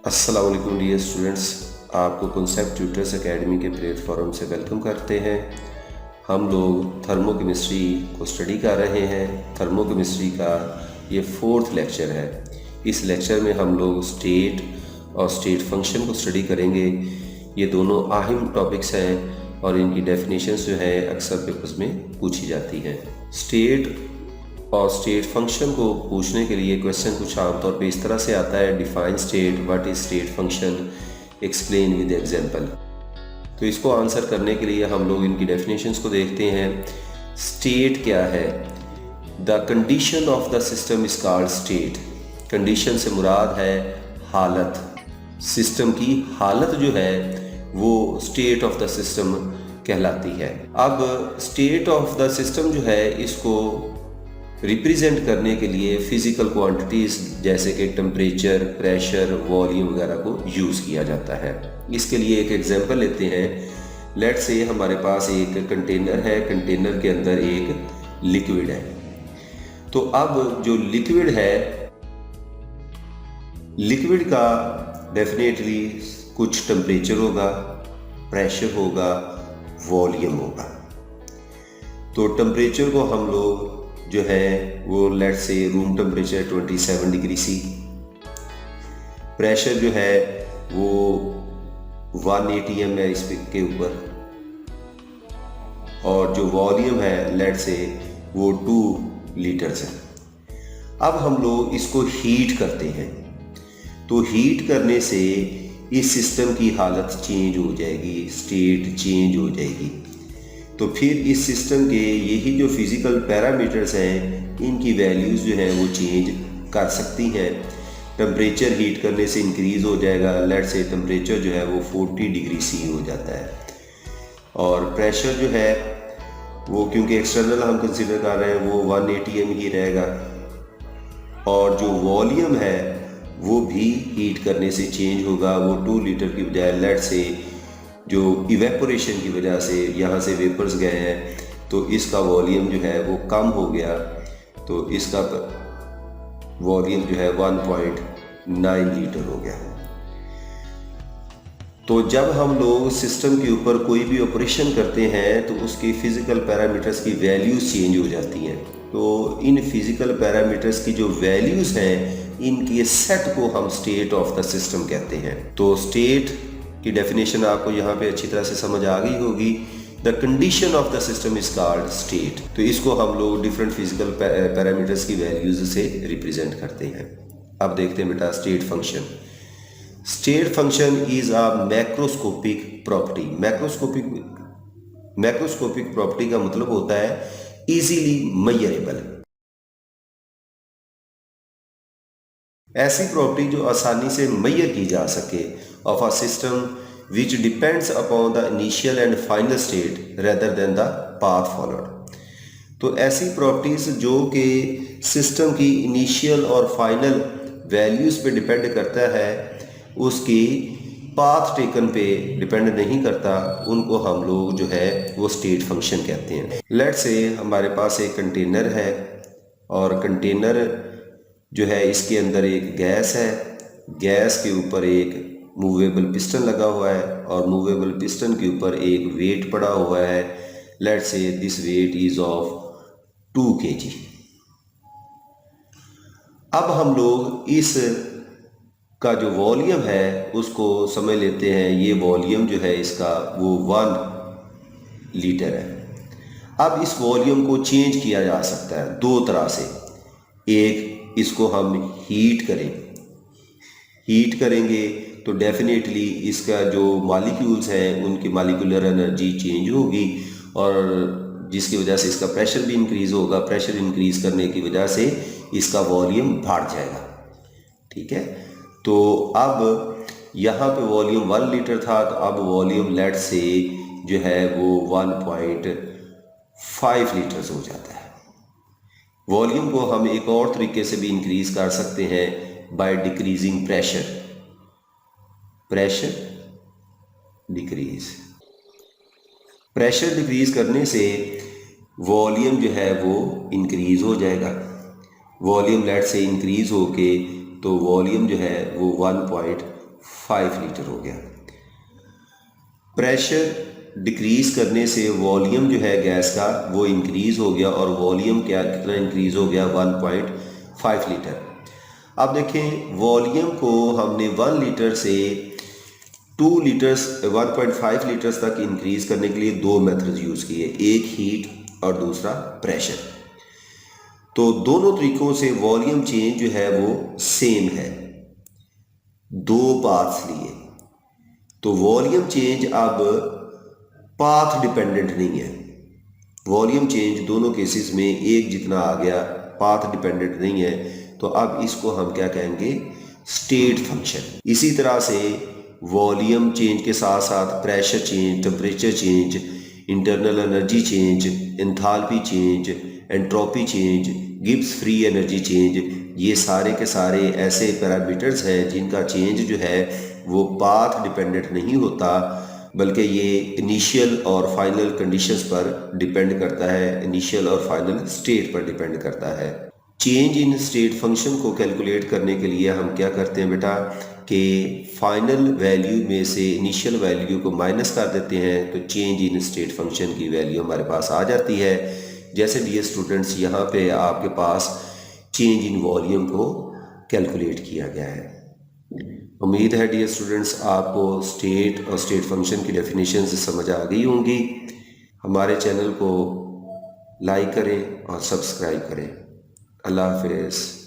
अस्सलाम वालेकुम dear students, आपको कॉन्सेप्ट ट्यूटर्स एकेडमी के प्लेटफॉर्म से वेलकम करते हैं। हम लोग थर्मोकेमिस्ट्री को स्टडी कर रहे हैं। थर्मोकेमिस्ट्री का ये 4th लेक्चर है। इस लेक्चर में हम लोग स्टेट और स्टेट फंक्शन को स्टडी करेंगे। ये दोनों अहम टॉपिक्स हैं और इनकी डेफिनेशंस जो है अक्सर पेपर्स में पूछी जाती हैं। स्टेट और स्टेट फंक्शन को पूछने के लिए क्वेश्चन कुछ आमतौर पे इस तरह से आता है, define state, what is state function, explain with example. तो इसको आंसर करने के लिए हम लोग इनकी डेफिनेशंस को देखते हैं। स्टेट क्या है? The condition of the system is called state. Condition से मुराद है हालत। सिस्टम की हालत जो है वो स्टेट ऑफ द सिस्टम कहलाती है। अब स्टेट ऑफ द सिस्टम जो है इसको रिप्रेजेंट करने के लिए फिजिकल क्वांटिटीज़ जैसे कि टेम्परेचर, प्रेशर, वॉल्यूम वगैरह को यूज़ किया जाता है। इसके लिए एक एग्जांपल लेते हैं। लेट्स से हमारे पास एक कंटेनर है, कंटेनर के अंदर एक लिक्विड है। तो अब जो लिक्विड है, लिक्विड का डेफिनेटली कुछ टेम्परेचर होगा, प्रेशर होगा, वॉल्यूम होगा। तो टेम्परेचर को हम लोग जो है वो let's say room temperature 27 degree C, pressure जो है वो 1 atm है इस के ऊपर, और जो वॉल्यूम है लेट्स से वो 2 लीटर्स है। अब हम लोग इसको हीट करते हैं। तो हीट करने से इस सिस्टम की हालत चेंज हो जाएगी, स्टेट चेंज हो जाएगी। तो फिर इस सिस्टम के यही जो फिज़िकल पैरामीटर्स हैं इनकी वैल्यूज़ जो हैं वो चेंज कर सकती हैं। टेम्परेचर हीट करने से इंक्रीज़ हो जाएगा। लेट्स से टेम्परेचर जो है वो 40 डिग्री सी हो जाता है, और प्रेशर जो है वो क्योंकि एक्सटर्नल हम कंसिडर कर रहे हैं वो 1 atm ही रहेगा, और जो वॉल्यूम है वो भी हीट करने से चेंज होगा। वो 2 लीटर की बजाय लेट्स से जो इवेपोरेशन की वजह से यहाँ से वेपर्स गए हैं तो इसका वॉल्यूम जो है वो कम हो गया, तो इसका वॉल्यूम जो है 1.9 लीटर हो गया। तो जब हम लोग सिस्टम के ऊपर कोई भी ऑपरेशन करते हैं तो उसकी फ़िज़िकल पैरामीटर्स की वैल्यूज़ चेंज हो जाती हैं। तो इन फिज़िकल पैरामीटर्स की जो वैल्यूज़ हैं इनके सेट को हम स्टेट ऑफ द सिस्टम कहते हैं। तो स्टेट की डेफिनेशन आपको यहाँ पे अच्छी तरह से समझ आ गई होगी। The condition of the system is called state. तो इसको हम लोग डिफरेंट फिजिकल पैरामीटर्स की वैल्यूज से रिप्रेजेंट करते हैं। अब देखते हैं बेटा state function. State function is a macroscopic property. Macroscopic property का मतलब होता है इजीली मेजरेबल। ऐसी प्रॉपर्टी जो आसानी से मेजर की जा सके of a system which depends upon the initial and final state rather than the path followed. तो ऐसी प्रॉपर्टीज जो कि सिस्टम की इनिशियल और फाइनल वैल्यूज़ पे डिपेंड करता है, उसकी पाथ टेकन पे डिपेंड नहीं करता, उनको हम लोग जो है वो स्टेट फंक्शन कहते हैं। लेट्स से हमारे पास एक कंटेनर है, और कंटेनर जो है इसके अंदर एक गैस है। गैस के ऊपर एक मूवेबल पिस्टन लगा हुआ है, और मूवेबल पिस्टन के ऊपर एक वेट पड़ा हुआ है। Let's say this weight is of 2 kg। अब हम लोग इस का जो वॉल्यूम है उसको समझ लेते हैं। ये वॉल्यूम जो है इसका वो 1 लीटर है। अब इस वॉल्यूम को चेंज किया जा सकता है 2 तरह से। एक, इसको हम हीट करेंगे तो डेफिनेटली इसका जो मॉलिक्यूल्स हैं उनकी मॉलिक्यूलर एनर्जी चेंज होगी, और जिसकी वजह से इसका प्रेशर भी इंक्रीज़ होगा। प्रेशर इंक्रीज़ करने की वजह से इसका वॉल्यूम बढ़ जाएगा। ठीक है। तो अब यहाँ पे वॉल्यूम 1 लीटर था, तो अब वॉल्यूम लेट्स से जो है वो 1.5 लीटर्स हो जाता है। वॉल्यूम को हम एक और तरीके से भी इंक्रीज कर सकते हैं बाय डिक्रीजिंग प्रेशर डिक्रीज करने से वॉल्यूम जो है वो इंक्रीज हो जाएगा। वॉल्यूम लेट से इंक्रीज होके तो वॉल्यूम जो है वो 5 लीटर हो गया। प्रेशर डिक्रीज़ करने से वॉल्यूम जो है गैस का वो इंक्रीज़ हो गया और वॉल्यूम कितना इंक्रीज़ हो गया 1.5 लीटर। अब देखें वॉल्यूम को हमने 1 लीटर से 2 लीटर्स 1.5 लीटर्स तक इंक्रीज़ करने के लिए दो मेथड्स यूज़ किए, एक हीट और दूसरा प्रेशर। तो दोनों तरीक़ों से वॉल्यूम चेंज जो है वो सेम है, दो पाथ्स लिए। तो वॉल्यूम चेंज अब पाथ डिपेंडेंट नहीं है, वॉल्यूम चेंज दोनों केसेस में एक जितना आ गया, पाथ डिपेंडेंट नहीं है। तो अब इसको हम क्या कहेंगे, स्टेट फंक्शन। इसी तरह से वॉल्यूम चेंज के साथ साथ pressure change, temperature change, internal energy change, enthalpy change, entropy change, Gibbs free energy change, ये सारे के सारे ऐसे पैरामीटर्स हैं जिनका चेंज जो है वो पाथ डिपेंडेंट नहीं होता, बल्कि ये इनिशियल और फाइनल कंडीशंस पर डिपेंड करता है, इनिशियल और फाइनल स्टेट पर डिपेंड करता है। चेंज इन स्टेट फंक्शन को कैलकुलेट करने के लिए हम क्या करते हैं बेटा कि फाइनल वैल्यू में से इनिशियल वैल्यू को माइनस कर देते हैं, तो चेंज इन स्टेट फंक्शन की वैल्यू हमारे पास आ जाती है। जैसे डियर स्टूडेंट्स यहाँ पे आपके पास चेंज इन वॉल्यूम को कैलकुलेट किया गया है। उम्मीद है डियर स्टूडेंट्स आपको स्टेट और स्टेट फंक्शन की डेफिनेशन से समझ आ गई होंगी। हमारे चैनल को लाइक करें और सब्सक्राइब करें। अल्लाह हाफ़िज़।